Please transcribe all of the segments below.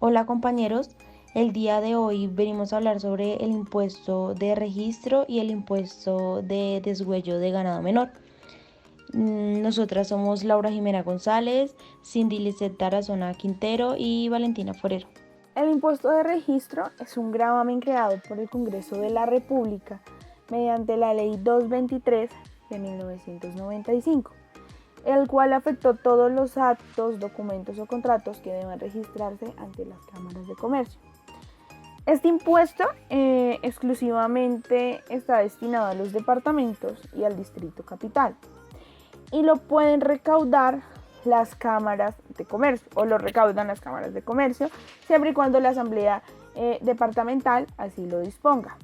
Hola compañeros, el día de hoy venimos a hablar sobre el impuesto de registro y el impuesto de desgüello de ganado menor. Nosotras somos Laura Jimena González, Cindy Lizeth Tarazona Quintero y Valentina Forero. El impuesto de registro es un gravamen creado por el Congreso de la República mediante la Ley 223 de 1995, el cual afectó todos los actos, documentos o contratos que deban registrarse ante las cámaras de comercio. Este impuesto exclusivamente está destinado a los departamentos y al distrito capital y lo pueden recaudar las cámaras de comercio o lo recaudan las cámaras de comercio siempre y cuando la asamblea departamental así lo disponga.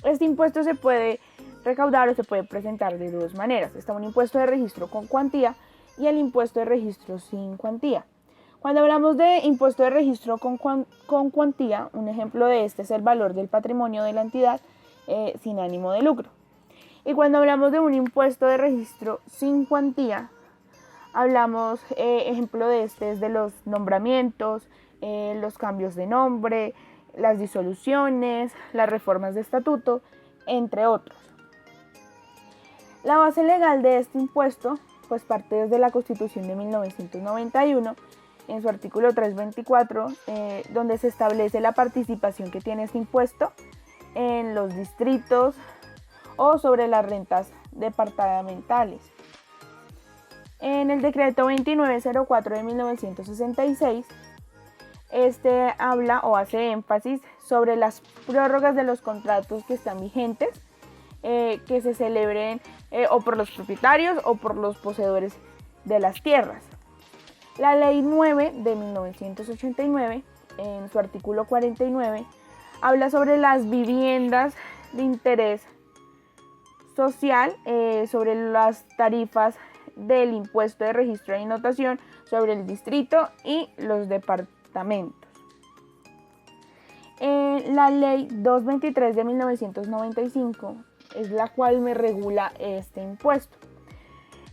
Este impuesto se puede recaudar o se puede presentar de dos maneras. Está un impuesto de registro con cuantía y el impuesto de registro sin cuantía. Cuando hablamos de impuesto de registro con cuantía, un ejemplo de este es el valor del patrimonio de la entidad sin ánimo de lucro. Y cuando hablamos de un impuesto de registro sin cuantía, hablamos, ejemplo de este es de los nombramientos, los cambios de nombre, las disoluciones, las reformas de estatuto, entre otros. La base legal de este impuesto pues parte desde la Constitución de 1991 en su artículo 324, donde se establece la participación que tiene este impuesto en los distritos o sobre las rentas departamentales. En el decreto 2904 de 1966, este habla o hace énfasis sobre las prórrogas de los contratos que están vigentes, que se celebren o por los propietarios o por los poseedores de las tierras. La Ley 9 de 1989, en su artículo 49, habla sobre las viviendas de interés social, sobre las tarifas del impuesto de registro y notación sobre el distrito y los departamentos. La Ley 223 de 1995 es la cual me regula este impuesto.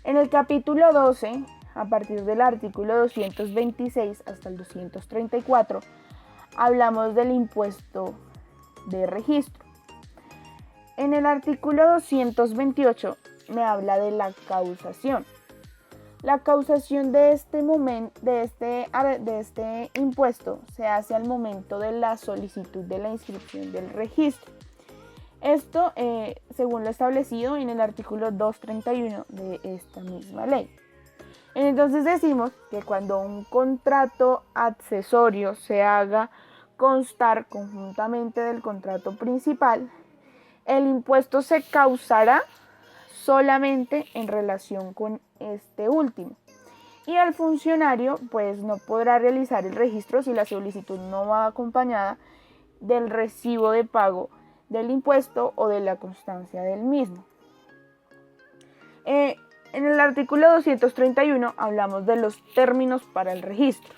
En el capítulo 12, a partir del artículo 226 hasta el 234, hablamos del impuesto de registro. En el artículo 228 me habla de la causación. La causación de este impuesto se hace al momento de la solicitud de la inscripción del registro. Esto según lo establecido en el artículo 231 de esta misma ley. Entonces decimos que cuando un contrato accesorio se haga constar conjuntamente del contrato principal, el impuesto se causará solamente en relación con este último. Y el funcionario pues no podrá realizar el registro si la solicitud no va acompañada del recibo de pago del impuesto o de la constancia del mismo. En el artículo 231 hablamos de los términos para el registro.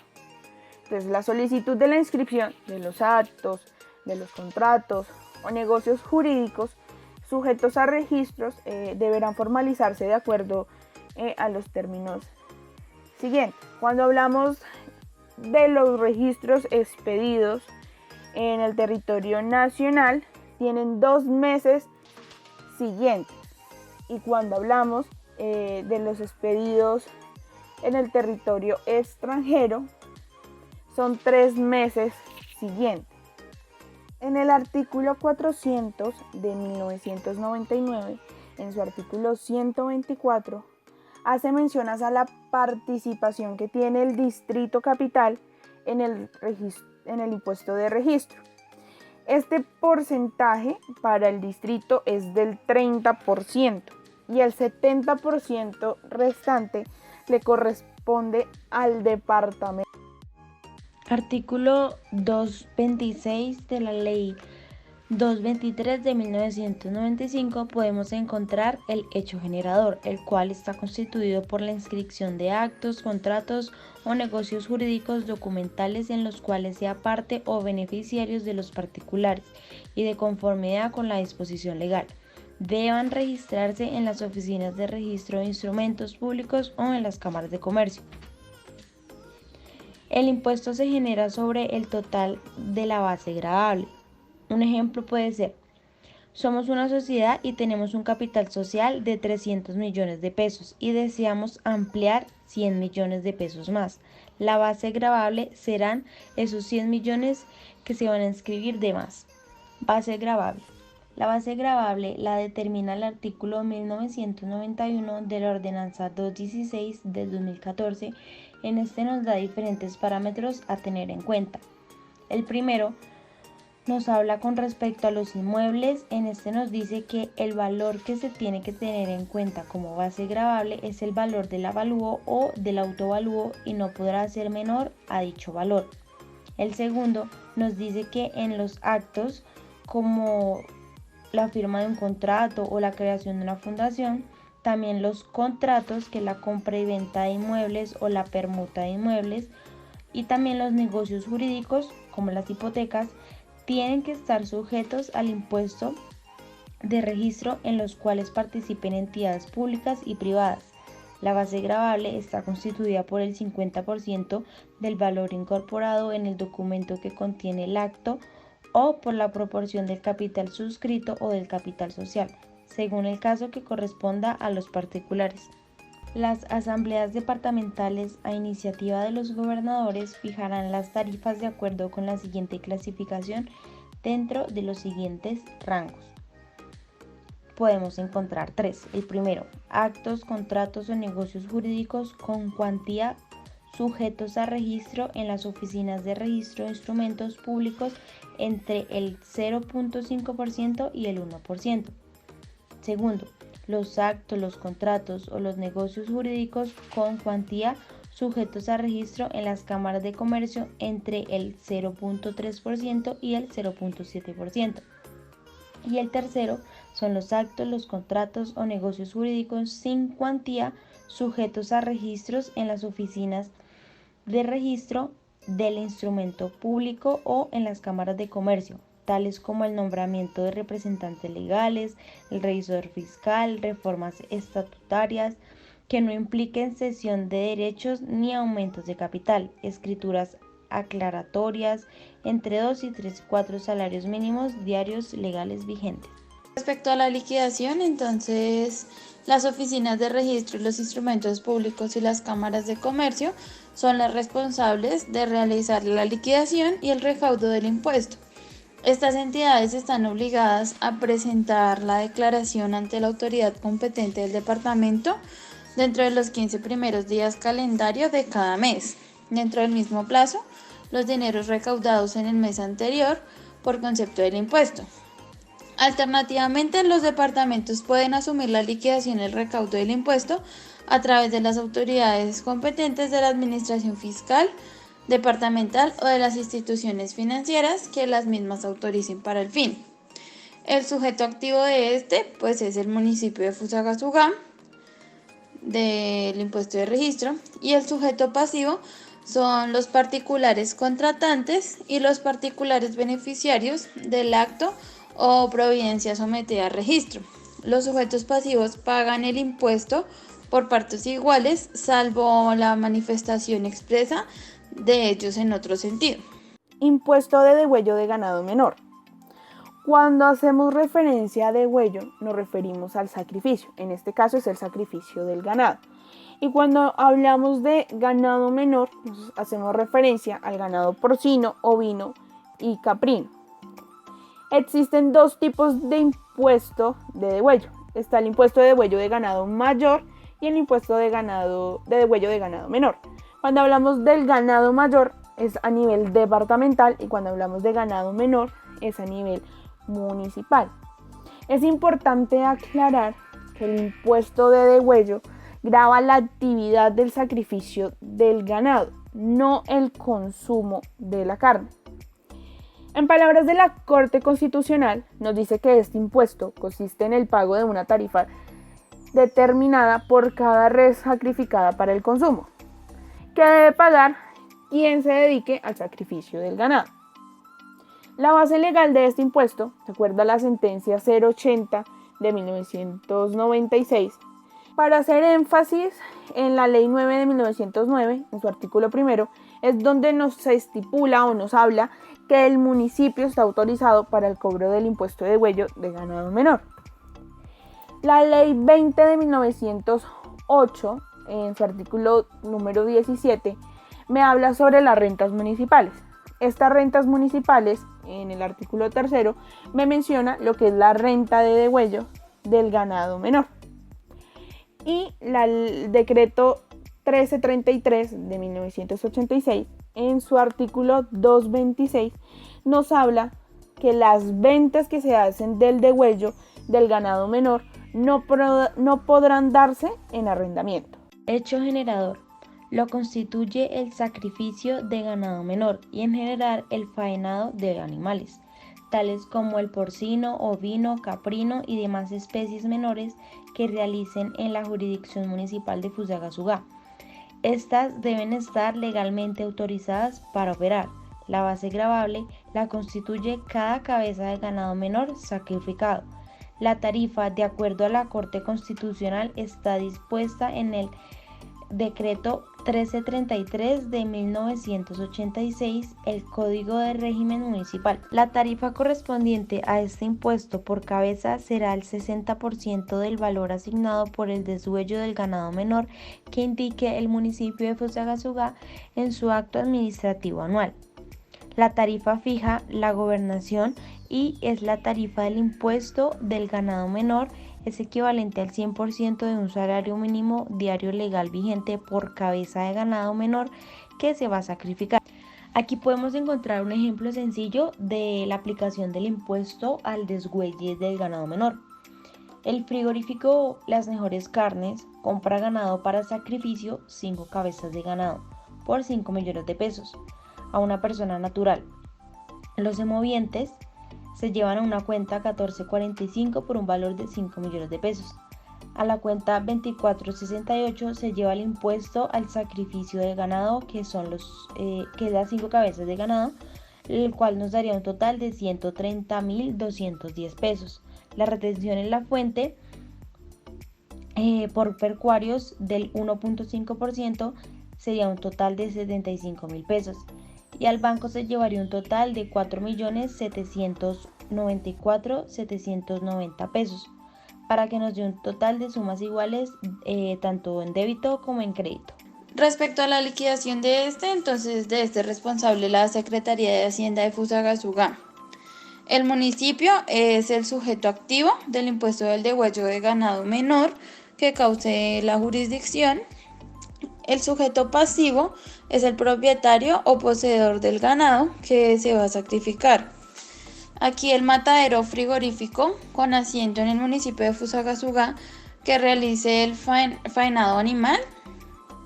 Entonces, la solicitud de la inscripción de los actos, de los contratos o negocios jurídicos sujetos a registros deberán formalizarse de acuerdo a los términos siguientes. Cuando hablamos de los registros expedidos en el territorio nacional, tienen 2 meses siguientes. Y cuando hablamos de los expedidos en el territorio extranjero, son 3 meses siguientes. En el artículo 400 de 1999, en su artículo 124, hace mención a la participación que tiene el distrito capital en el impuesto de registro. Este porcentaje para el distrito es del 30% y el 70% restante le corresponde al departamento. Artículo 226 de la Ley 223 de 1995 podemos encontrar el hecho generador, el cual está constituido por la inscripción de actos, contratos o negocios jurídicos documentales en los cuales sea parte o beneficiarios de los particulares y de conformidad con la disposición legal. Deban registrarse en las oficinas de registro de instrumentos públicos o en las cámaras de comercio. El impuesto se genera sobre el total de la base gravable. Un ejemplo puede ser: somos una sociedad y tenemos un capital social de 300 millones de pesos y deseamos ampliar 100 millones de pesos más. La base gravable serán esos 100 millones que se van a inscribir de más. Base gravable. La base gravable la determina el artículo 1991 de la Ordenanza 216 del 2014. En este nos da diferentes parámetros a tener en cuenta. El primero nos habla con respecto a los inmuebles. En este nos dice que el valor que se tiene que tener en cuenta como base gravable es el valor del avalúo o del autoavalúo y no podrá ser menor a dicho valor. El segundo nos dice que en los actos como la firma de un contrato o la creación de una fundación, también los contratos, que es la compra y venta de inmuebles o la permuta de inmuebles, y también los negocios jurídicos como las hipotecas, tienen que estar sujetos al impuesto de registro en los cuales participen entidades públicas y privadas. La base gravable está constituida por el 50% del valor incorporado en el documento que contiene el acto o por la proporción del capital suscrito o del capital social, según el caso que corresponda a los particulares. Las asambleas departamentales, a iniciativa de los gobernadores, fijarán las tarifas de acuerdo con la siguiente clasificación dentro de los siguientes rangos. Podemos encontrar tres. El primero, actos, contratos o negocios jurídicos con cuantía sujetos a registro en las oficinas de registro de instrumentos públicos entre el 0.5% y el 1%. Segundo, los actos, los contratos o los negocios jurídicos con cuantía sujetos a registro en las cámaras de comercio entre el 0.3% y el 0.7%. Y el tercero son los actos, los contratos o negocios jurídicos sin cuantía sujetos a registros en las oficinas de registro del instrumento público o en las cámaras de comercio, tales como el nombramiento de representantes legales, el revisor fiscal, reformas estatutarias que no impliquen cesión de derechos ni aumentos de capital, escrituras aclaratorias, entre 2 y 3 y 4 salarios mínimos diarios legales vigentes. Respecto a la liquidación, entonces, las oficinas de registro y los instrumentos públicos y las cámaras de comercio son las responsables de realizar la liquidación y el recaudo del impuesto. Estas entidades están obligadas a presentar la declaración ante la autoridad competente del departamento dentro de los 15 primeros días calendario de cada mes. Dentro del mismo plazo, los dineros recaudados en el mes anterior por concepto del impuesto. Alternativamente, los departamentos pueden asumir la liquidación y el recaudo del impuesto a través de las autoridades competentes de la administración fiscal, departamental o de las instituciones financieras que las mismas autoricen para el fin. El sujeto activo de pues es el municipio de Fusagasugá del impuesto de registro, y el sujeto pasivo son los particulares contratantes y los particulares beneficiarios del acto o providencia sometida a registro. Los sujetos pasivos pagan el impuesto por partes iguales, salvo la manifestación expresa de ellos en otro sentido. Impuesto de degüello de ganado menor. Cuando hacemos referencia a degüello, nos referimos al sacrificio. En este caso es el sacrificio del ganado. Y cuando hablamos de ganado menor, nos hacemos referencia al ganado porcino, ovino y caprino. Existen dos tipos de impuesto de degüello. Está el impuesto de degüello de ganado mayor y el impuesto de degüello de ganado menor. Cuando hablamos del ganado mayor es a nivel departamental y cuando hablamos de ganado menor es a nivel municipal. Es importante aclarar que el impuesto de degüello grava la actividad del sacrificio del ganado, no el consumo de la carne. En palabras de la Corte Constitucional, nos dice que este impuesto consiste en el pago de una tarifa determinada por cada res sacrificada para el consumo, que debe pagar quien se dedique al sacrificio del ganado. La base legal de este impuesto, de acuerdo a la sentencia 080 de 1996, para hacer énfasis en la Ley 9 de 1909, en su artículo primero, es donde nos estipula o nos habla que el municipio está autorizado para el cobro del impuesto de degüello de ganado menor. La ley 20 de 1908, en su artículo número 17, me habla sobre las rentas municipales. Estas rentas municipales, en el artículo 3, me menciona lo que es la renta de degüello del ganado menor. Y el decreto 1333 de 1986, en su artículo 226, nos habla que las ventas que se hacen del degüello del ganado menor no podrán darse en arrendamiento. Hecho generador. Lo constituye el sacrificio de ganado menor y en general el faenado de animales, tales como el porcino, ovino, caprino y demás especies menores que realicen en la jurisdicción municipal de Fusagasugá. Estas deben estar legalmente autorizadas para operar. La base gravable la constituye cada cabeza de ganado menor sacrificado. La tarifa, de acuerdo a la Corte Constitucional, está dispuesta en el Decreto 1333 de 1986, el Código de Régimen Municipal. La tarifa correspondiente a este impuesto por cabeza será el 60% del valor asignado por el deshuello del ganado menor que indique el municipio de Fusagasugá en su acto administrativo anual. La tarifa fija la gobernación y es la tarifa del impuesto del ganado menor, es equivalente al 100% de un salario mínimo diario legal vigente por cabeza de ganado menor que se va a sacrificar. Aquí podemos encontrar un ejemplo sencillo de la aplicación del impuesto al deshuelle del ganado menor. El frigorífico Las Mejores Carnes compra ganado para sacrificio 5 cabezas de ganado por 5 millones de pesos a una persona natural. Los semovientes se llevan a una cuenta 1445 por un valor de 5 millones de pesos. A la cuenta 2468 se lleva el impuesto al sacrificio del ganado, que son que da 5 cabezas de ganado, el cual nos daría un total de 130.210 pesos. La retención en la fuente por pecuarios del 1.5% sería un total de 75.000 pesos. Y al banco se llevaría un total de 4.794.790 pesos, para que nos dé un total de sumas iguales tanto en débito como en crédito. Respecto a la liquidación de entonces de este responsable la Secretaría de Hacienda de Fusagasugá. El municipio es el sujeto activo del impuesto del degüello de ganado menor que cause la jurisdicción. El sujeto pasivo es el propietario o poseedor del ganado que se va a sacrificar. Aquí el matadero frigorífico con asiento en el municipio de Fusagasugá que realice el faenado animal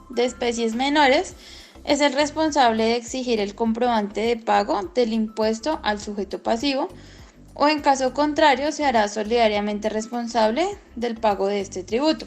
de especies menores es el responsable de exigir el comprobante de pago del impuesto al sujeto pasivo, o en caso contrario se hará solidariamente responsable del pago de este tributo.